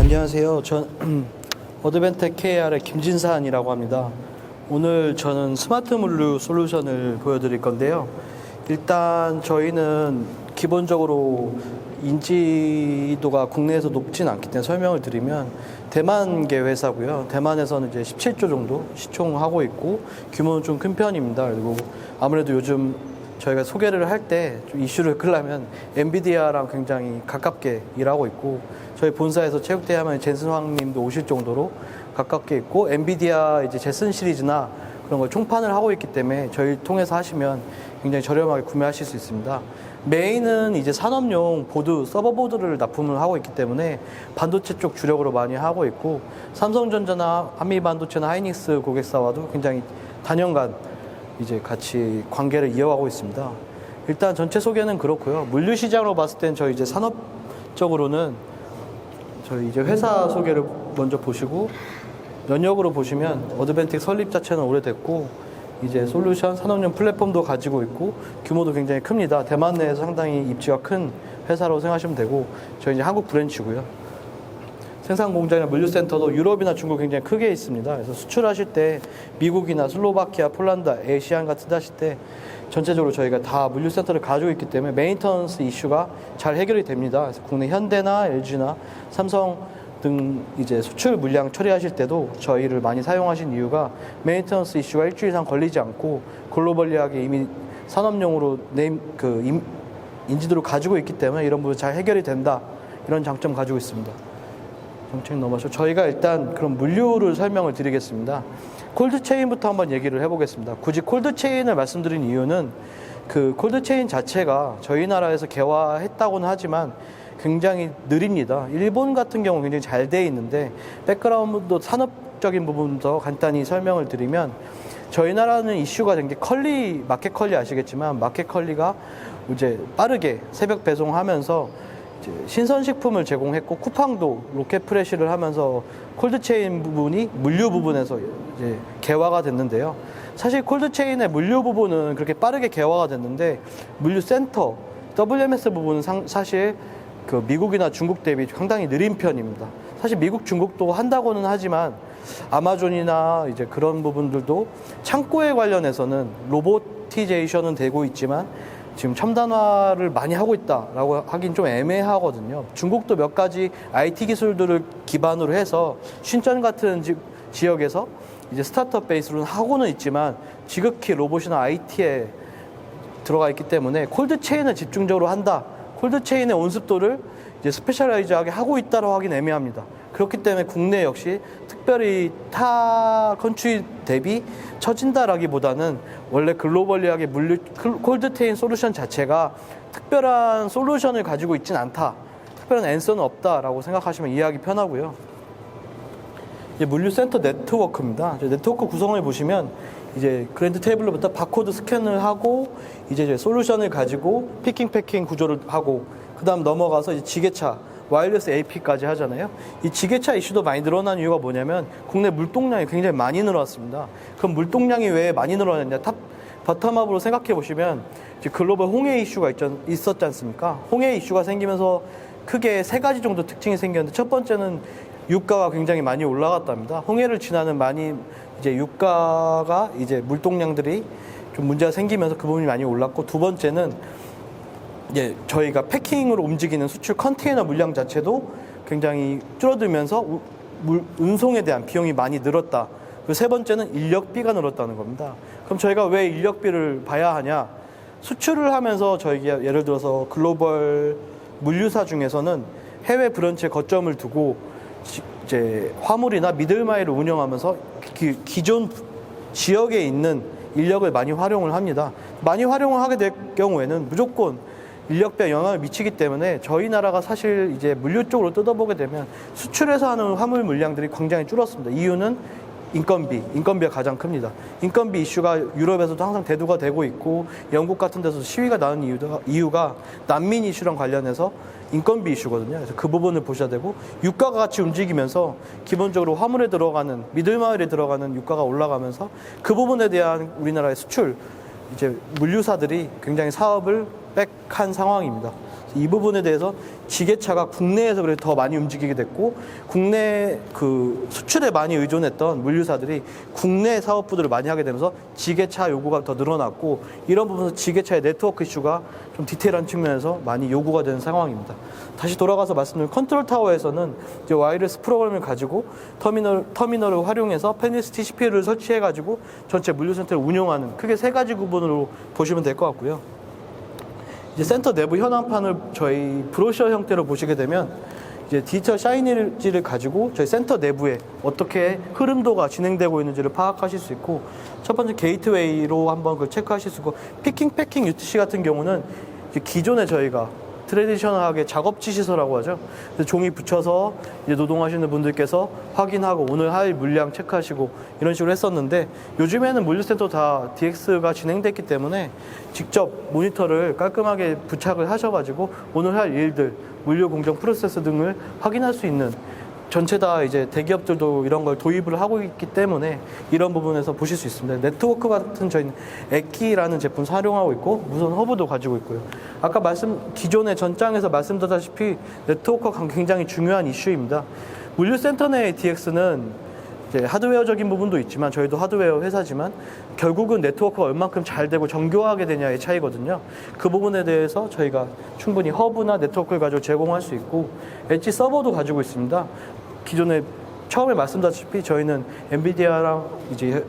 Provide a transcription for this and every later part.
안녕하세요. 전 어드벤텍 KR의 김진산이라고 합니다. 오늘 저는 스마트 물류 솔루션을 보여드릴 건데요. 일단 저희는 기본적으로 인지도가 국내에서 높진 않기 때문에 설명을 드리면 대만계 회사고요. 대만에서는 이제 17조 정도 시총하고 있고 규모는 좀 큰 편입니다. 그리고 아무래도 요즘 저희가 소개를 할 때 이슈를 끌려면 엔비디아랑 굉장히 가깝게 일하고 있고 저희 본사에서 체육대회 하면 젠슨 황님도 오실 정도로 가깝게 있고 엔비디아 이제 제슨 시리즈나 그런 걸 총판을 하고 있기 때문에 저희 통해서 하시면 굉장히 저렴하게 구매하실 수 있습니다. 메인은 이제 산업용 보드, 서버보드를 납품을 하고 있기 때문에 반도체 쪽 주력으로 많이 하고 있고 삼성전자나 한미반도체나 하이닉스 고객사와도 굉장히 단연간 이제 같이 관계를 이어가고 있습니다. 일단 전체 소개는 그렇고요. 물류 시장으로 봤을 땐 저희 이제 산업적으로는 저희 이제 회사 소개를 먼저 보시고 연역으로 보시면 어드벤텍 설립 자체는 오래됐고 이제 솔루션 산업용 플랫폼도 가지고 있고 규모도 굉장히 큽니다. 대만 내에서 상당히 입지가 큰 회사라고 생각하시면 되고 저희 이제 한국 브랜치고요. 생산 공장이나 물류센터도 유럽이나 중국 굉장히 크게 있습니다. 그래서 수출하실 때 미국이나 슬로바키아, 폴란드, 아시안 같은 데 하실 때 전체적으로 저희가 다 물류센터를 가지고 있기 때문에 메인터넌스 이슈가 잘 해결이 됩니다. 그래서 국내 현대나 LG나 삼성 등 이제 수출 물량 처리하실 때도 저희를 많이 사용하신 이유가 메인터넌스 이슈가 일주일 이상 걸리지 않고 글로벌리하게 이미 산업용으로 인지도를 가지고 있기 때문에 이런 부분 잘 해결이 된다. 이런 장점 가지고 있습니다. 정책 넘어서 저희가 일단 그럼 물류를 설명을 드리겠습니다. 콜드체인부터 한번 얘기를 해보겠습니다. 굳이 콜드체인을 말씀드린 이유는 그 콜드체인 자체가 저희 나라에서 개화했다고는 하지만 굉장히 느립니다. 일본 같은 경우 굉장히 잘 돼 있는데 백그라운드 산업적인 부분부터 간단히 설명을 드리면 저희 나라는 이슈가 된 게 마켓 컬리 아시겠지만 마켓 컬리가 이제 빠르게 새벽 배송하면서 신선식품을 제공했고 쿠팡도 로켓 프레시를 하면서 콜드체인 부분이 물류 부분에서 이제 개화가 됐는데요. 사실 콜드체인의 물류 부분은 그렇게 빠르게 개화가 됐는데 물류센터 WMS 부분은 사실 그 미국이나 중국 대비 상당히 느린 편입니다. 사실 미국, 중국도 한다고는 하지만 아마존이나 이제 그런 부분들도 창고에 관련해서는 로보티제이션은 되고 있지만 지금 첨단화를 많이 하고 있다라고 하긴 좀 애매하거든요. 중국도 몇 가지 IT 기술들을 기반으로 해서 신천 같은 지역에서 이제 스타트업 베이스로는 하고는 있지만 지극히 로봇이나 IT에 들어가 있기 때문에 콜드체인을 집중적으로 한다. 콜드체인의 온습도를 이제 스페셜라이즈하게 하고 있다라고 하긴 애매합니다. 그렇기 때문에 국내 역시 특별히 타 컨트리 대비 처진다라기보다는 원래 글로벌리하게 물류 콜드체인 솔루션 자체가 특별한 솔루션을 가지고 있진 않다. 특별한 앤서는 없다라고 생각하시면 이해하기 편하고요. 이제 물류센터 네트워크입니다. 네트워크 구성을 보시면 이제 그랜드 테이블로부터 바코드 스캔을 하고 이제 솔루션을 가지고 피킹 패킹 구조를 하고 그다음 넘어가서 이제 지게차 와이어리스 AP까지 하잖아요. 이 지게차 이슈도 많이 늘어난 이유가 뭐냐면 국내 물동량이 굉장히 많이 늘어났습니다. 그럼 물동량이 왜 많이 늘어났냐? 바텀업으로 생각해 보시면 이제 글로벌 홍해 이슈가 있었지 않습니까? 홍해 이슈가 생기면서 크게 세 가지 정도 특징이 생겼는데 첫 번째는 유가가 굉장히 많이 올라갔답니다. 홍해를 지나는 많이 이제 유가가 이제 물동량들이 좀 문제가 생기면서 그 부분이 많이 올랐고 두 번째는 이제 저희가 패킹으로 움직이는 수출 컨테이너 물량 자체도 굉장히 줄어들면서 운송에 대한 비용이 많이 늘었다. 그리고 세 번째는 인력비가 늘었다는 겁니다. 그럼 저희가 왜 인력비를 봐야 하냐? 수출을 하면서 저희가 예를 들어서 글로벌 물류사 중에서는 해외 브런치에 거점을 두고 이제 화물이나 미들마일을 운영하면서 기존 지역에 있는 인력을 많이 활용을 합니다. 많이 활용을 하게 될 경우에는 무조건 인력비에 영향을 미치기 때문에 저희 나라가 사실 이제 물류 쪽으로 뜯어보게 되면 수출해서 하는 화물 물량들이 굉장히 줄었습니다. 이유는 인건비가 가장 큽니다. 인건비 이슈가 유럽에서도 항상 대두가 되고 있고 영국 같은 데서 시위가 나는 이유가 난민 이슈랑 관련해서 인건비 이슈거든요. 그래서 그 부분을 보셔야 되고 유가가 같이 움직이면서 기본적으로 화물에 들어가는 미들마일에 들어가는 유가가 올라가면서 그 부분에 대한 우리나라의 수출 이제 물류사들이 굉장히 사업을 백한 상황입니다. 이 부분에 대해서 지게차가 국내에서 그래도 더 많이 움직이게 됐고, 국내 그 수출에 많이 의존했던 물류사들이 국내 사업부들을 많이 하게 되면서 지게차 요구가 더 늘어났고, 이런 부분에서 지게차의 네트워크 이슈가 좀 디테일한 측면에서 많이 요구가 되는 상황입니다. 다시 돌아가서 말씀드린 컨트롤 타워에서는 이제 와이어리스 프로그램을 가지고 터미널을 활용해서 페니스 TCP를 설치해가지고 전체 물류센터를 운영하는, 크게 세 가지 구분으로 보시면 될 것 같고요. 이제 센터 내부 현황판을 저희 브로셔 형태로 보시게 되면 이제 디지털 사이니지를 가지고 저희 센터 내부에 어떻게 흐름도가 진행되고 있는지를 파악하실 수 있고, 첫 번째 게이트웨이로 한번 그걸 체크하실 수 있고, 피킹, 패킹, UTC 같은 경우는 이제 기존에 저희가 트레디셔널하게 작업지 시설이라고 하죠. 그래서 종이 붙여서 이제 노동하시는 분들께서 확인하고 오늘 할 물량 체크하시고 이런 식으로 했었는데, 요즘에는 물류센터 다 DX가 진행됐기 때문에 직접 모니터를 깔끔하게 부착을 하셔가지고 오늘 할 일들, 물류 공정 프로세스 등을 확인할 수 있는, 전체 다 이제 대기업들도 이런 걸 도입을 하고 있기 때문에 이런 부분에서 보실 수 있습니다. 네트워크 같은 저희는 에키라는 제품 사용하고 있고, 무선 허브도 가지고 있고요. 아까 기존의 전장에서 말씀드렸다시피 네트워크가 굉장히 중요한 이슈입니다. 물류센터 내의 DX는 이제 하드웨어적인 부분도 있지만, 저희도 하드웨어 회사지만 결국은 네트워크가 얼만큼 잘 되고 정교하게 되냐의 차이거든요. 그 부분에 대해서 저희가 충분히 허브나 네트워크를 가지고 제공할 수 있고, 엣지 서버도 가지고 있습니다. 기존에 처음에 말씀드렸다시피 저희는 엔비디아랑 이제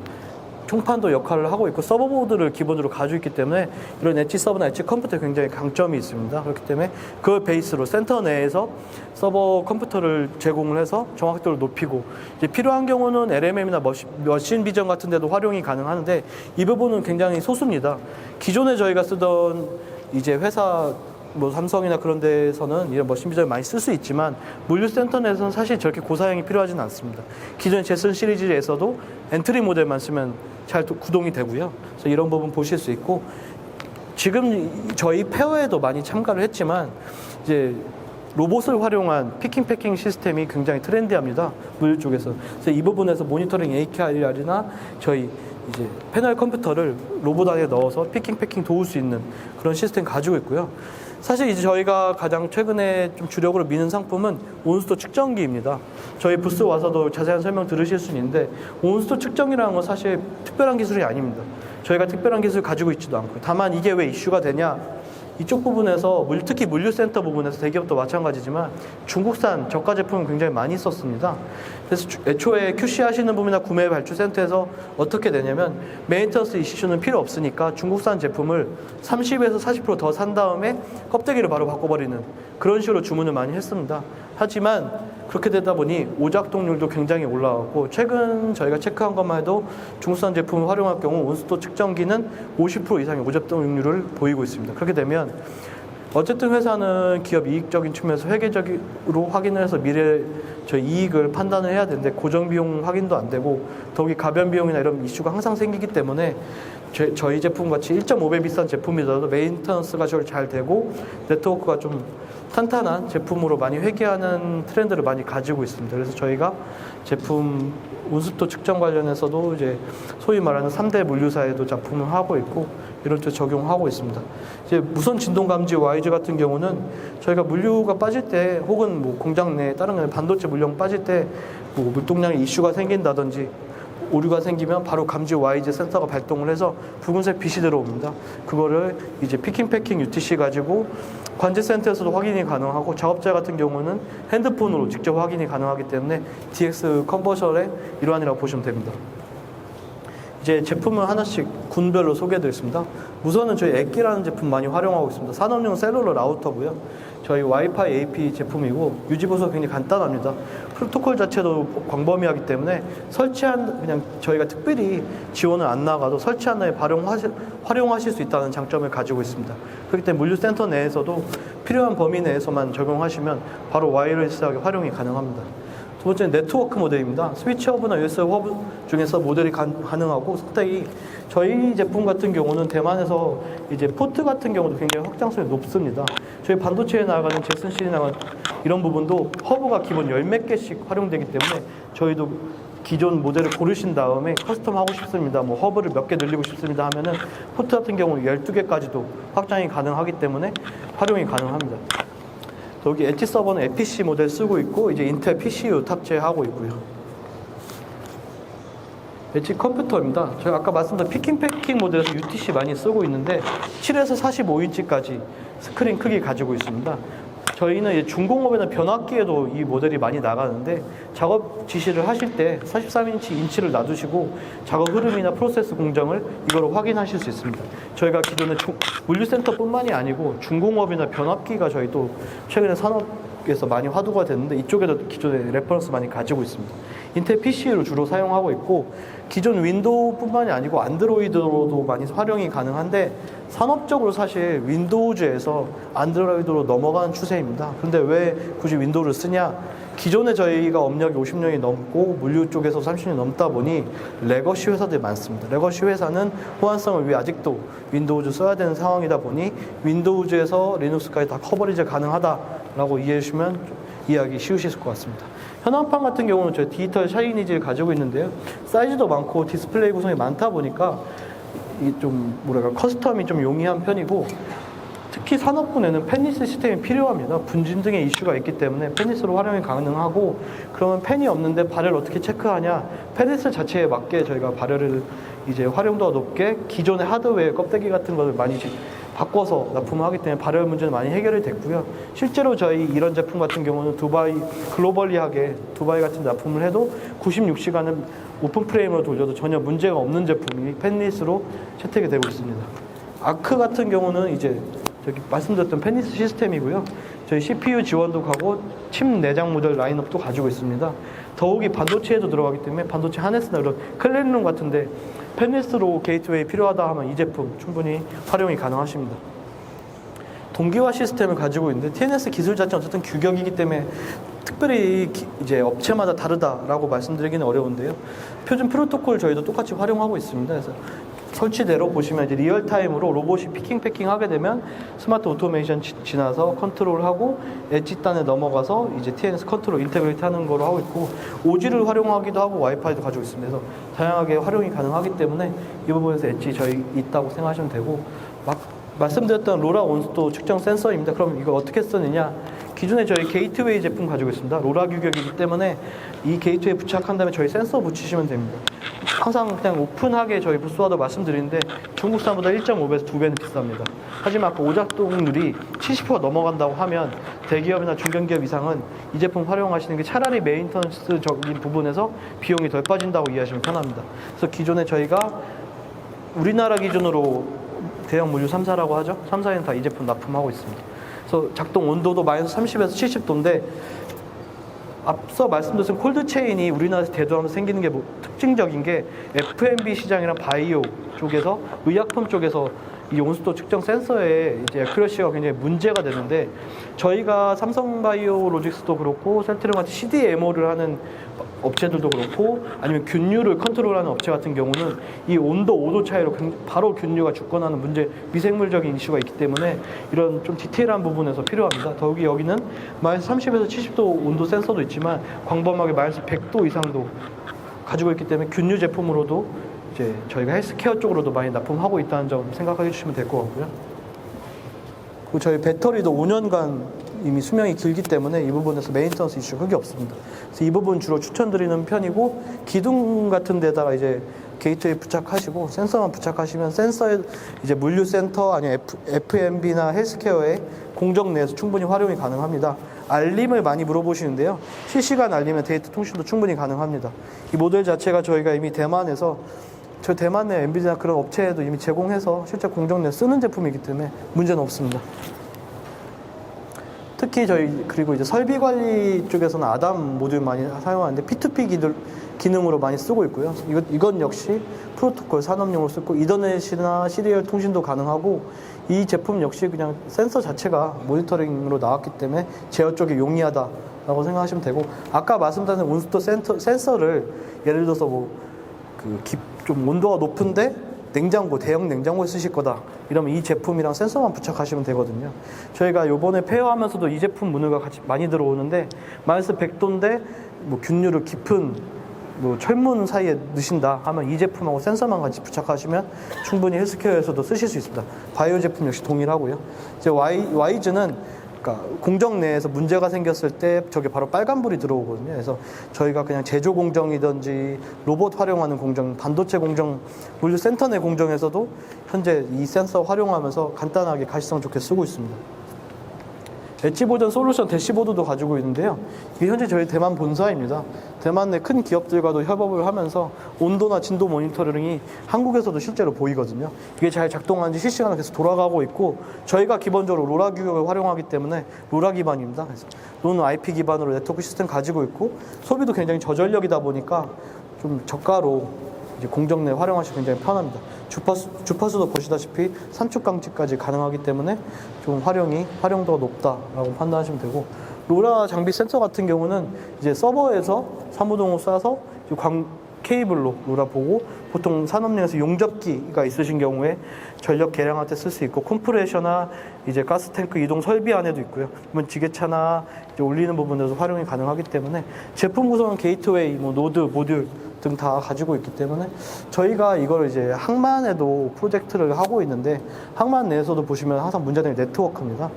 총판도 역할을 하고 있고, 서버보드를 기본으로 가지고 있기 때문에 이런 엣지 서버나 엣지 컴퓨터에 굉장히 강점이 있습니다. 그렇기 때문에 그걸 베이스로 센터 내에서 서버 컴퓨터를 제공을 해서 정확도를 높이고, 이제 필요한 경우는 LMM이나 머신 비전 같은 데도 활용이 가능하는데, 이 부분은 굉장히 소수입니다. 기존에 저희가 쓰던 이제 회사 삼성이나 그런 데서는 이런 머신 비전을 많이 쓸 수 있지만, 물류센터 내에서는 사실 저렇게 고사양이 필요하지는 않습니다. 기존의 제슨 시리즈에서도 엔트리 모델만 쓰면 잘 구동이 되고요. 그래서 이런 부분 보실 수 있고, 지금 저희 페어에도 많이 참가를 했지만 이제 로봇을 활용한 피킹 패킹 시스템이 굉장히 트렌디합니다. 물류 쪽에서. 그래서 이 부분에서 모니터링 AKR이나 저희 이제 패널 컴퓨터를 로봇 안에 넣어서 피킹 패킹 도울 수 있는 그런 시스템 가지고 있고요. 사실 이제 저희가 가장 최근에 좀 주력으로 미는 상품은 온수도 측정기입니다. 저희 부스 와서도 자세한 설명 들으실 수 있는데, 온수도 측정이라는 건 사실 특별한 기술이 아닙니다. 저희가 특별한 기술을 가지고 있지도 않고, 다만 이게 왜 이슈가 되냐, 이쪽 부분에서 특히 물류센터 부분에서 대기업도 마찬가지지만 중국산 저가 제품을 굉장히 많이 썼습니다. 그래서 애초에 QC 하시는 분이나 구매 발주센터에서 어떻게 되냐면, 메인터너스 이슈는 필요 없으니까 중국산 제품을 30에서 40% 더 산 다음에 껍데기를 바로 바꿔버리는 그런 식으로 주문을 많이 했습니다. 하지만 그렇게 되다 보니 오작동률도 굉장히 올라가고, 최근 저희가 체크한 것만 해도 중국산 제품을 활용할 경우 온수도 측정기는 50% 이상의 오작동률을 보이고 있습니다. 그렇게 되면 어쨌든 회사는 기업 이익적인 측면에서 회계적으로 확인을 해서 미래 저희 이익을 판단을 해야 되는데, 고정비용 확인도 안 되고 더욱이 가변비용이나 이런 이슈가 항상 생기기 때문에 저희 제품 같이 1.5배 비싼 제품이라도 메인터넌스가 잘 되고 네트워크가 좀 탄탄한 제품으로 많이 회귀하는 트렌드를 많이 가지고 있습니다. 그래서 저희가 제품 온습도 측정 관련해서도 이제 소위 말하는 3대 물류사에도 작품을 하고 있고, 이런 쪽 적용하고 있습니다. 이제 무선 진동 감지 와이즈 같은 경우는 저희가 물류가 빠질 때, 혹은 공장 내 다른 반도체 물량 빠질 때 물동량에 이슈가 생긴다든지 오류가 생기면 바로 감지 와이즈 센서가 발동을 해서 붉은색 빛이 들어옵니다. 그거를 이제 피킹 패킹 UTC 가지고 관제센터에서도 확인이 가능하고, 작업자 같은 경우는 핸드폰으로 직접 확인이 가능하기 때문에 DX 컨버션의 일환이라고 보시면 됩니다. 이제 제품을 하나씩 군별로 소개해드리겠습니다. 우선은 저희 에끼라는 제품 많이 활용하고 있습니다. 산업용 셀룰러 라우터고요. 저희 와이파이 AP 제품이고, 유지 보수가 굉장히 간단합니다. 프로토콜 자체도 광범위하기 때문에 그냥 저희가 특별히 지원을 안 나가도 설치한 다음에 활용하실 수 있다는 장점을 가지고 있습니다. 그렇기 때문에 물류센터 내에서도 필요한 범위 내에서만 적용하시면 바로 와이어리스하게 활용이 가능합니다. 두 번째는 네트워크 모델입니다. 스위치 허브나 USB 허브 중에서 모델이 가능하고, 선택이 저희 제품 같은 경우는 대만에서 이제 포트 같은 경우도 굉장히 확장성이 높습니다. 저희 반도체에 나가는 제슨 시리나 이런 부분도 허브가 기본 10몇 개씩 활용되기 때문에 저희도 기존 모델을 고르신 다음에 커스텀 하고 싶습니다, 뭐 허브를 몇 개 늘리고 싶습니다 하면은 포트 같은 경우 12개까지도 확장이 가능하기 때문에 활용이 가능합니다. 여기 엣지 서버는 APC 모델 쓰고 있고 이제 인텔 PCU 탑재하고 있고요. 엣지 컴퓨터입니다. 저희 아까 말씀드린 피킹 패킹 모델에서 UTC 많이 쓰고 있는데 7에서 45인치까지 스크린 크기 가지고 있습니다. 저희는 이제 중공업이나 변압기에도 이 모델이 많이 나가는데 작업 지시를 하실 때 43인치 인치를 놔두시고 작업 흐름이나 프로세스 공정을 이거로 확인하실 수 있습니다. 저희가 기존에 물류센터뿐만이 아니고 중공업이나 변압기가 저희 또 최근에 산업에서 많이 화두가 됐는데 이쪽에도 기존에 레퍼런스 많이 가지고 있습니다. 인텔 PC를 주로 사용하고 있고 기존 윈도우뿐만이 아니고 안드로이드로도 많이 활용이 가능한데 산업적으로 사실 윈도우즈에서 안드로이드로 넘어가는 추세입니다. 그런데 왜 굳이 윈도우를 쓰냐? 기존에 저희가 업력이 50년이 넘고 물류 쪽에서 30년이 넘다 보니 레거시 회사들이 많습니다. 레거시 회사는 호환성을 위해 아직도 윈도우즈 써야 되는 상황이다 보니 윈도우즈에서 리눅스까지 다 커버리지 가능하다라고 이해해 주시면 이해하기 쉬우실 것 같습니다. 현황판 같은 경우는 저희 디지털 샤이니지를 가지고 있는데요. 사이즈도 많고 디스플레이 구성이 많다 보니까 이 좀 뭐랄까 커스텀이 좀 용이한 편이고 특히 산업군에는 펜리스 시스템이 필요합니다. 분진 등의 이슈가 있기 때문에 펜리스로 활용이 가능하고 그러면 펜이 없는데 발열을 어떻게 체크하냐? 펜리스 자체에 맞게 저희가 발열을 이제 활용도가 높게 기존의 하드웨어 껍데기 같은 것을 많이 바꿔서 납품을 하기 때문에 발열 문제는 많이 해결이 됐고요. 실제로 저희 이런 제품 같은 경우는 두바이 글로벌리하게 두바이 같은 납품을 해도 96시간은 오픈 프레임으로 돌려도 전혀 문제가 없는 제품이 펜리스로 채택이 되고 있습니다. 아크 같은 경우는 이제 저기 말씀드렸던 펜리스 시스템이고요. 저희 CPU 지원도 가고 칩 내장 모델 라인업도 가지고 있습니다. 더욱이 반도체에도 들어가기 때문에 반도체 하네스나 이런 클린룸 같은데 펜리스로 게이트웨이 필요하다 하면 이 제품 충분히 활용이 가능하십니다. 동기화 시스템을 가지고 있는데 TNS 기술 자체는 어쨌든 규격이기 때문에 특별히 이제 업체마다 다르다라고 말씀드리기는 어려운데요. 표준 프로토콜 저희도 똑같이 활용하고 있습니다. 그래서 설치대로 보시면 이제 리얼타임으로 로봇이 피킹 패킹 하게 되면 스마트 오토메이션 지나서 컨트롤하고 엣지단에 넘어가서 이제 TNS 컨트롤 인테그레이트 하는 거로 하고 있고 OG를 활용하기도 하고 와이파이도 가지고 있습니다. 그래서 다양하게 활용이 가능하기 때문에 이 부분에서 엣지 저희 있다고 생각하시면 되고 말씀드렸던 로라 온수도 측정 센서입니다. 그럼 이거 어떻게 쓰느냐? 기존에 저희 게이트웨이 제품 가지고 있습니다. 로라 규격이기 때문에 이 게이트웨이 부착한 다음에 저희 센서 붙이시면 됩니다. 항상 그냥 오픈하게 저희 부스와도 말씀드리는데 중국산보다 1.5배에서 2배는 비쌉니다. 하지만 아까 오작동률이 70% 넘어간다고 하면 대기업이나 중견기업 이상은 이 제품 활용하시는 게 차라리 메인터넌스적인 부분에서 비용이 덜 빠진다고 이해하시면 편합니다. 그래서 기존에 저희가 우리나라 기준으로 대형 물류 3사라고 하죠. 3사에는 다 이 제품 납품하고 있습니다. 그래서 작동 온도도 마이너스 30에서 70도인데 앞서 말씀드린 콜드체인이 우리나라에서 대두하면서 생기는 게 특징적인 게 F&B 시장이랑 바이오 쪽에서 의약품 쪽에서 이 온수도 측정 센서의 이제 애큐러시가 굉장히 문제가 되는데 저희가 삼성바이오로직스도 그렇고 셀트리온 같은 CDMO를 하는 업체들도 그렇고 아니면 균류를 컨트롤하는 업체 같은 경우는 이 온도 5도 차이로 바로 균류가 죽거나 하는 문제 미생물적인 이슈가 있기 때문에 이런 좀 디테일한 부분에서 필요합니다. 더욱이 여기는 마이너스 30에서 70도 온도 센서도 있지만 광범하게 마이너스 100도 이상도 가지고 있기 때문에 균류 제품으로도 이제 저희가 헬스케어 쪽으로도 많이 납품하고 있다는 점 생각해 주시면 될 것 같고요. 그리고 저희 배터리도 5년간 이미 수명이 길기 때문에 이 부분에서 메인터넌스 이슈 크게 없습니다. 그래서 이 부분 주로 추천드리는 편이고 기둥 같은 데다가 이제 게이트웨이 부착하시고 센서만 부착하시면 센서에 이제 물류센터 아니면 F&B나 헬스케어의 공정 내에서 충분히 활용이 가능합니다. 알림을 많이 물어보시는데요. 실시간 알림의 데이터 통신도 충분히 가능합니다. 이 모델 자체가 저희가 이미 대만에서 저 대만의 엔비디아 그런 업체에도 이미 제공해서 실제 공정 내에 쓰는 제품이기 때문에 문제는 없습니다. 특히 저희 그리고 이제 설비 관리 쪽에서는 아담 모듈 많이 사용하는데 P2P 기능으로 많이 쓰고 있고요. 이건 역시 프로토콜 산업용으로 쓰고 이더넷이나 시리얼 통신도 가능하고 이 제품 역시 그냥 센서 자체가 모니터링으로 나왔기 때문에 제어 쪽에 용이하다라고 생각하시면 되고 아까 말씀드린 온수도 센서를 예를 들어서 좀 온도가 높은데 냉장고, 대형 냉장고에 쓰실 거다 이러면 이 제품이랑 센서만 부착하시면 되거든요. 저희가 요번에 폐허하면서도 이 제품 문의가 같이 많이 들어오는데 마이너스 100도인데 균류를 깊은 뭐 철문 사이에 넣으신다 하면 이 제품하고 센서만 같이 부착하시면 충분히 헬스케어에서도 쓰실 수 있습니다. 바이오 제품 역시 동일하고요. 이제 와이즈는 그러니까 공정 내에서 문제가 생겼을 때 저게 바로 빨간불이 들어오거든요. 그래서 저희가 그냥 제조 공정이든지 로봇 활용하는 공정, 반도체 공정, 물류 센터 내 공정에서도 현재 이 센서 활용하면서 간단하게 가시성 좋게 쓰고 있습니다. 엣지 보전 솔루션 대시보드도 가지고 있는데요. 이게 현재 저희 대만 본사입니다. 대만 내 큰 기업들과도 협업을 하면서 온도나 진도 모니터링이 한국에서도 실제로 보이거든요. 이게 잘 작동하는지 실시간으로 계속 돌아가고 있고, 저희가 기본적으로 로라 규격을 활용하기 때문에 로라 기반입니다. 그래서 노는 IP 기반으로 네트워크 시스템 가지고 있고, 소비도 굉장히 저전력이다 보니까 좀 저가로 이제 공정 내 활용하시기 굉장히 편합니다. 주파수도 보시다시피 산축 감지까지 가능하기 때문에 좀 활용도가 높다라고 판단하시면 되고, 로라 장비 센서 같은 경우는 이제 서버에서 사무동을 쏴서 케이블로 로라 보고, 보통 산업용에서 용접기가 있으신 경우에 전력 계량할 때 쓸 수 있고, 컴프레셔나 이제 가스탱크 이동 설비 안에도 있고요. 그러면 지게차나 이제 올리는 부분에서 활용이 가능하기 때문에 제품 구성은 게이트웨이, 뭐 노드, 모듈 등 다 가지고 있기 때문에 저희가 이걸 이제 항만에도 프로젝트를 하고 있는데, 항만 내에서도 보시면 항상 문제되는 네트워크입니다.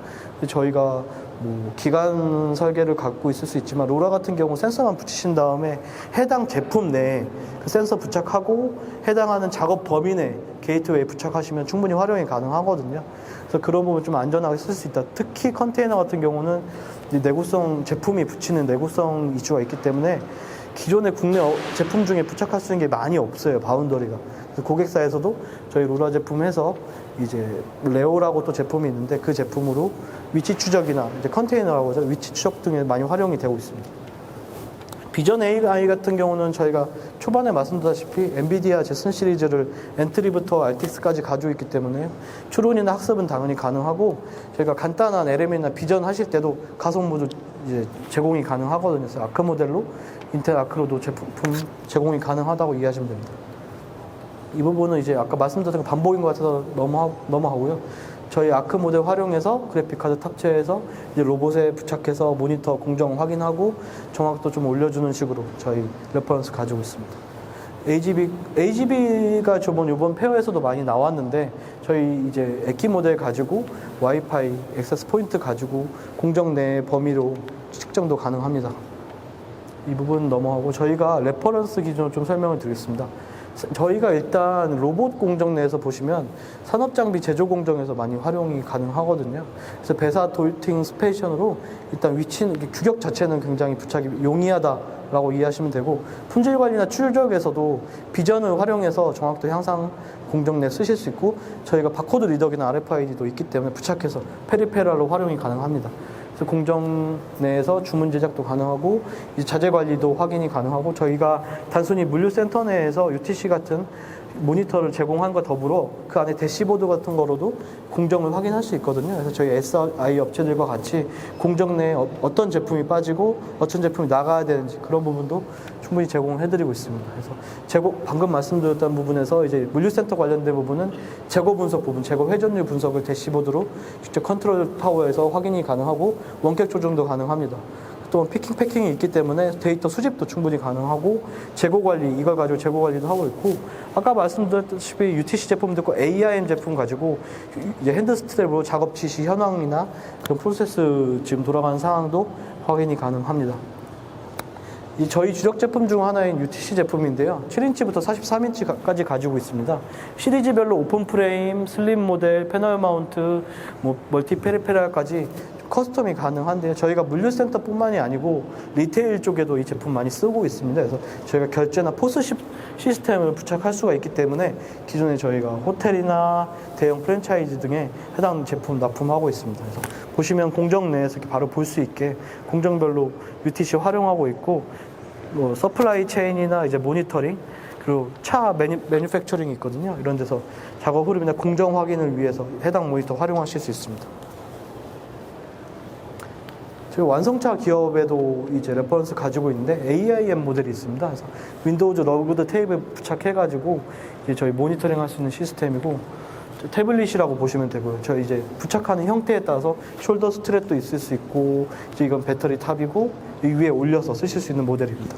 저희가 뭐 기간 설계를 갖고 있을 수 있지만, 로라 같은 경우 센서만 붙이신 다음에 해당 제품 내에 그 센서 부착하고 해당하는 작업 범위 내 게이트웨이 부착하시면 충분히 활용이 가능하거든요. 그래서 그런 부분 좀 안전하게 쓸 수 있다. 특히 컨테이너 같은 경우는 내구성, 제품이 붙이는 내구성 이슈가 있기 때문에 기존의 국내 제품 중에 부착할 수 있는 게 많이 없어요, 바운더리가. 그래서 고객사에서도 저희 로라 제품 해서 이제 레오라고 또 제품이 있는데, 그 제품으로 위치 추적이나 이제 컨테이너라고 하죠, 위치 추적 등에 많이 활용이 되고 있습니다. 비전 AI 같은 경우는 저희가 초반에 말씀드렸다시피 엔비디아 제슨 시리즈를 엔트리부터 RTX까지 가지고 있기 때문에 추론이나 학습은 당연히 가능하고, 저희가 간단한 LM이나 비전 하실 때도 가속 모드 이제 제공이 가능하거든요. 그래서 아크 모델로 인텔 아크로도 제품 제공이 가능하다고 이해하시면 됩니다. 이 부분은 이제 아까 말씀드린 반복인 것 같아서 넘어가고요. 저희 아크 모델 활용해서 그래픽카드 탑재해서 이제 로봇에 부착해서 모니터 공정 확인하고 정확도 좀 올려주는 식으로 저희 레퍼런스 가지고 있습니다. AGB가 이번 페어에서도 많이 나왔는데, 저희 이제 액기 모델 가지고 와이파이 액세스 포인트 가지고 공정 내 범위로 측정도 가능합니다. 이 부분 넘어가고 저희가 레퍼런스 기준으로 좀 설명을 드리겠습니다. 저희가 일단 로봇 공정 내에서 보시면 산업장비 제조 공정에서 많이 활용이 가능하거든요. 그래서 배사 돌팅 스페이션으로 일단 규격 자체는 굉장히 부착이 용이하다라고 이해하시면 되고, 품질 관리나 추적에서도 비전을 활용해서 정확도 향상 공정 내 쓰실 수 있고, 저희가 바코드 리더기나 RFID도 있기 때문에 부착해서 페리페랄로 활용이 가능합니다. 그래서 공정 내에서 주문 제작도 가능하고 이제 자재 관리도 확인이 가능하고, 저희가 단순히 물류센터 내에서 UTC 같은 모니터를 제공한과 더불어 그 안에 대시보드 같은 거로도 공정을 확인할 수 있거든요. 그래서 저희 SI 업체들과 같이 공정 내에 어떤 제품이 빠지고 어떤 제품이 나가야 되는지 그런 부분도 충분히 제공해드리고 있습니다. 그래서 방금 말씀드렸던 부분에서 이제 물류센터 관련된 부분은 재고 분석 부분, 재고 회전율 분석을 대시보드로 직접 컨트롤 타워에서 확인이 가능하고 원격 조정도 가능합니다. 또 피킹, 패킹이 있기 때문에 데이터 수집도 충분히 가능하고, 재고 관리, 이걸 가지고 재고 관리도 하고 있고, 아까 말씀드렸다시피 UTC 제품도 있고 AIM 제품 가지고 이제 핸드 스트랩으로 작업 지시 현황이나 그런 프로세스 지금 돌아가는 상황도 확인이 가능합니다. 저희 주력 제품 중 하나인 UTC 제품인데요. 7인치부터 43인치까지 가지고 있습니다. 시리즈별로 오픈 프레임, 슬림 모델, 패널 마운트, 멀티 페리페랄까지 커스텀이 가능한데요. 저희가 물류센터뿐만이 아니고 리테일 쪽에도 이 제품 많이 쓰고 있습니다. 그래서 저희가 결제나 포스 시스템을 부착할 수가 있기 때문에 기존에 저희가 호텔이나 대형 프랜차이즈 등에 해당 제품 납품하고 있습니다. 그래서 보시면 공정 내에서 이렇게 바로 볼 수 있게 공정별로 UTC 활용하고 있고, 서플라이 체인이나 이제 모니터링, 그리고 차 매뉴팩처링이 있거든요. 이런 데서 작업 흐름이나 공정 확인을 위해서 해당 모니터 활용하실 수 있습니다. 저희 완성차 기업에도 이제 레퍼런스 가지고 있는데 AIM 모델이 있습니다. 그래서 윈도우즈 러그드 테이블 부착해가지고 이제 저희 모니터링 할 수 있는 시스템이고, 태블릿이라고 보시면 되고요. 저희 이제 부착하는 형태에 따라서 숄더 스트랩도 있을 수 있고, 이제 이건 배터리 탑이고 이 위에 올려서 쓰실 수 있는 모델입니다.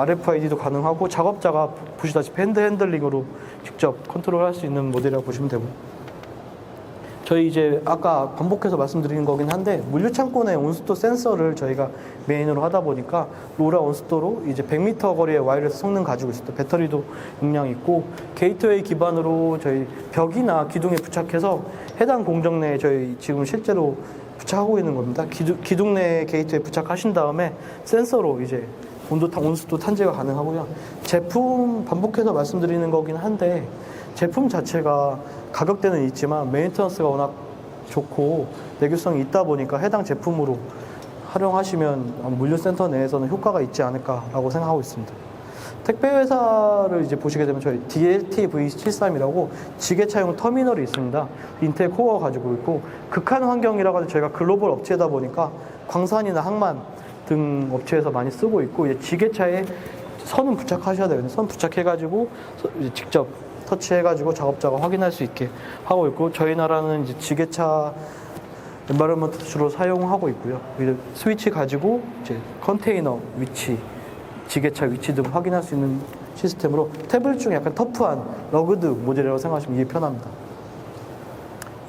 RFID도 가능하고 작업자가 보시다시피 핸들링으로 직접 컨트롤할 수 있는 모델이라고 보시면 되고, 저희 이제 아까 반복해서 말씀드리는 거긴 한데 물류 창고내 온수도 센서를 저희가 메인으로 하다 보니까 로라 온수도로 이제 100m 거리의 와이어리스 성능 가지고 있습니다. 배터리도 용량 있고 게이트웨이 기반으로 저희 벽이나 기둥에 부착해서 해당 공정 내에 저희 지금 실제로 부착하고 있는 겁니다. 기둥 내 게이트에 부착하신 다음에 센서로 이제 온수도 탐지가 가능하고요. 제품 반복해서 말씀드리는 거긴 한데 제품 자체가 가격대는 있지만 메인터넌스가 워낙 좋고 내구성이 있다 보니까 해당 제품으로 활용하시면 물류센터 내에서는 효과가 있지 않을까라고 생각하고 있습니다. 택배 회사를 이제 보시게 되면 저희 DLT V73이라고 지게차용 터미널이 있습니다. 인텔 코어 가지고 있고 극한 환경이라고 해서 저희가 글로벌 업체다 보니까 광산이나 항만 등 업체에서 많이 쓰고 있고 이제 지게차에 선은 부착하셔야 되거든요. 선 부착해가지고 직접 터치해가지고 작업자가 확인할 수 있게 하고 있고 저희 나라는 이제 지게차 엔바이러먼트 주로 사용하고 있고요. 스위치 가지고 이제 컨테이너 위치, 지게차 위치 등 확인할 수 있는 시스템으로 태블릿 중에 약간 터프한 러그드 모델이라고 생각하시면 이해 편합니다.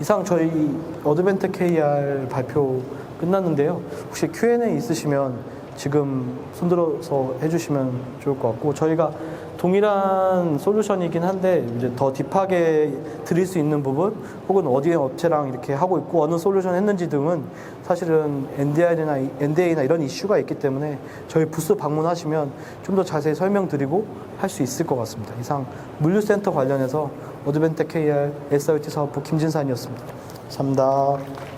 이상 저희 어드벤트 KR 발표 끝났는데요. 혹시 Q&A 있으시면 지금 손들어서 해주시면 좋을 것 같고 저희가 동일한 솔루션이긴 한데 이제 더 딥하게 드릴 수 있는 부분 혹은 어디에 업체랑 이렇게 하고 있고 어느 솔루션 했는지 등은 사실은 NDA나 이런 이슈가 있기 때문에 저희 부스 방문하시면 좀 더 자세히 설명드리고 할 수 있을 것 같습니다. 이상 물류센터 관련해서 어드벤트 KR SRT 사업부 김진산이었습니다. 감사합니다.